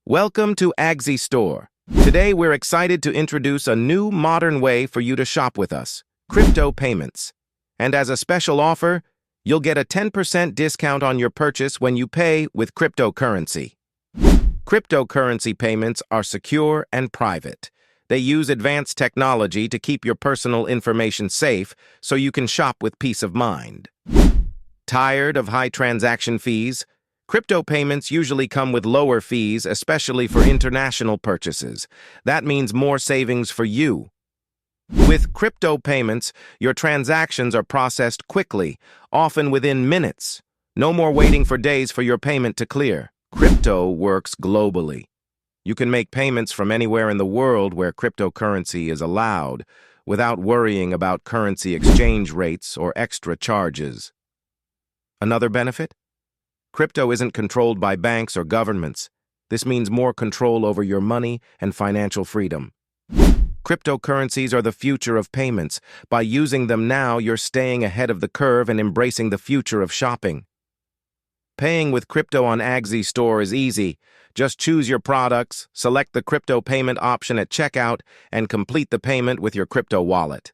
Welcome to AgsyStore. Today we're excited to introduce a new modern way for you to shop with us, crypto payments. And as a special offer, you'll get a 10% discount on your purchase when you pay with cryptocurrency. Cryptocurrency payments are secure and private. They use advanced technology to keep your personal information safe so you can shop with peace of mind. Tired of high transaction fees? Crypto payments usually come with lower fees, especially for international purchases. That means more savings for you. With crypto payments, your transactions are processed quickly, often within minutes. No more waiting for days for your payment to clear. Crypto works globally. You can make payments from anywhere in the world where cryptocurrency is allowed, without worrying about currency exchange rates or extra charges. Another benefit? Crypto isn't controlled by banks or governments. This means more control over your money and financial freedom. Cryptocurrencies are the future of payments. By using them now, you're staying ahead of the curve and embracing the future of shopping. Paying with crypto on AgsyStore is easy. Just choose your products, select the crypto payment option at checkout, and complete the payment with your crypto wallet.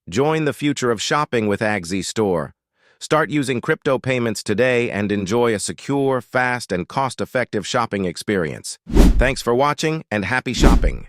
Join the future of shopping with AgsyStore. Start using crypto payments today and enjoy a secure, fast, and cost-effective shopping experience. Thanks for watching and happy shopping!